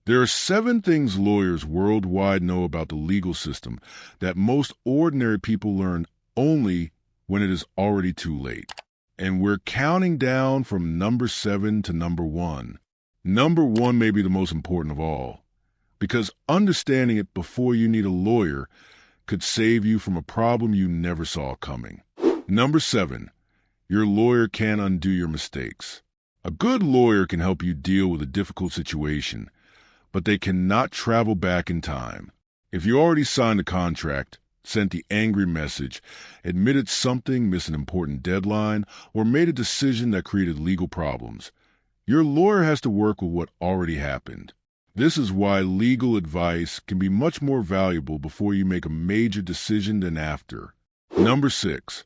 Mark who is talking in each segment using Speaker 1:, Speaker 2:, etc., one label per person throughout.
Speaker 1: There are 7 things lawyers worldwide know about the legal system that most ordinary people learn only when it is already too late. And we're counting down from number 7 to number 1. Number 1 may be the most important of all, because understanding it before you need a lawyer could save you from a problem you never saw coming. Number 7, your lawyer can undo your mistakes. A good lawyer can help you deal with a difficult situation, but they cannot travel back in time. If you already signed a contract, sent the angry message, admitted something, missed an important deadline, or made a decision that created legal problems, your lawyer has to work with what already happened. This is why legal advice can be much more valuable before you make a major decision than after. Number 6,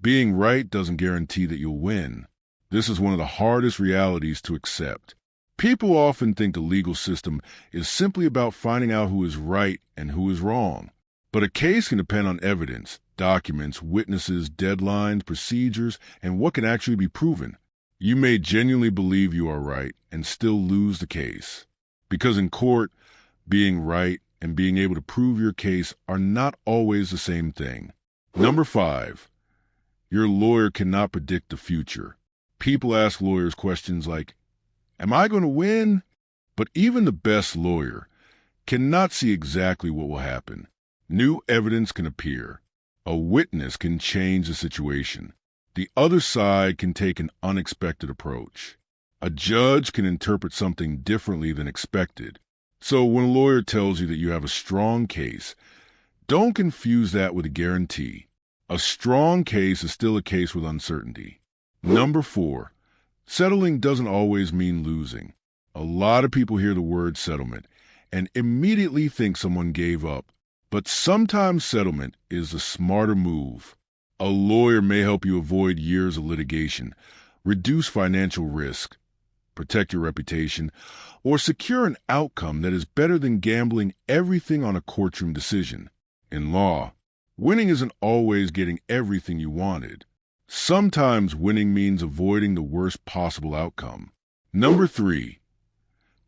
Speaker 1: being right doesn't guarantee that you'll win. This is one of the hardest realities to accept. People often think the legal system is simply about finding out who is right and who is wrong. But a case can depend on evidence, documents, witnesses, deadlines, procedures, and what can actually be proven. You may genuinely believe you are right and still lose the case. Because in court, being right and being able to prove your case are not always the same thing. Number 5, your lawyer cannot predict the future. People ask lawyers questions like, "Am I going to win?" But even the best lawyer cannot see exactly what will happen. New evidence can appear. A witness can change the situation. The other side can take an unexpected approach. A judge can interpret something differently than expected. So when a lawyer tells you that you have a strong case, don't confuse that with a guarantee. A strong case is still a case with uncertainty. Number 4, settling doesn't always mean losing. A lot of people hear the word settlement and immediately think someone gave up. But sometimes settlement is a smarter move. A lawyer may help you avoid years of litigation, reduce financial risk, protect your reputation, or secure an outcome that is better than gambling everything on a courtroom decision. In law, winning isn't always getting everything you wanted. Sometimes winning means avoiding the worst possible outcome. Number 3,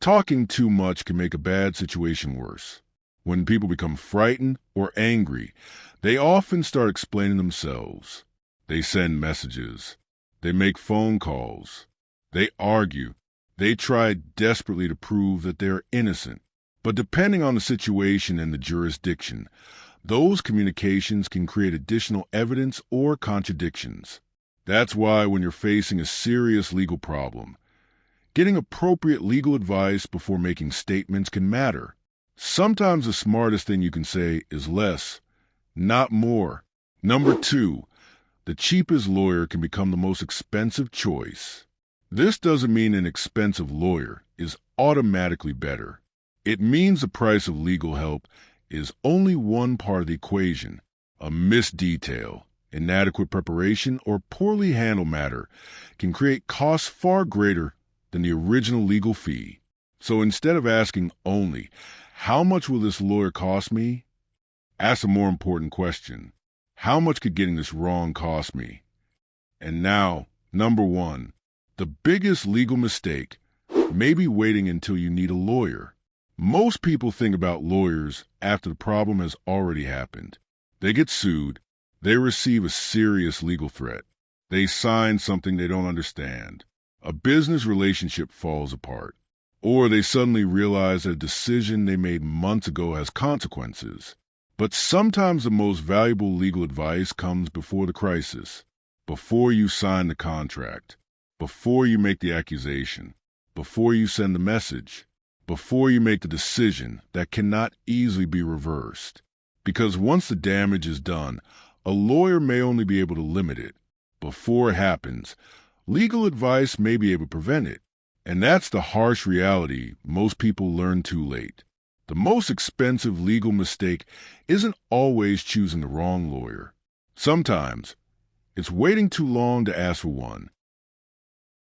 Speaker 1: talking too much can make a bad situation worse. When people become frightened or angry, they often start explaining themselves. They send messages. They make phone calls. They argue. They try desperately to prove that they are innocent. But depending on the situation and the jurisdiction, those communications can create additional evidence or contradictions. That's why when you're facing a serious legal problem, getting appropriate legal advice before making statements can matter. Sometimes the smartest thing you can say is less, not more. Number 2, the cheapest lawyer can become the most expensive choice. This doesn't mean an expensive lawyer is automatically better. It means the price of legal help is only one part of the equation. A missed detail, inadequate preparation, or poorly handled matter can create costs far greater than the original legal fee. So instead of asking only, "How much will this lawyer cost me?" ask a more important question. How much could getting this wrong cost me? And now, number 1, the biggest legal mistake may be waiting until you need a lawyer. Most people think about lawyers after the problem has already happened. They get sued. They receive a serious legal threat. They sign something they don't understand. A business relationship falls apart. Or they suddenly realize that a decision they made months ago has consequences. But sometimes the most valuable legal advice comes before the crisis, before you sign the contract, before you make the accusation, before you send the message, before you make the decision that cannot easily be reversed. Because once the damage is done, a lawyer may only be able to limit it. Before it happens, legal advice may be able to prevent it. And that's the harsh reality most people learn too late. The most expensive legal mistake isn't always choosing the wrong lawyer. Sometimes it's waiting too long to ask for one.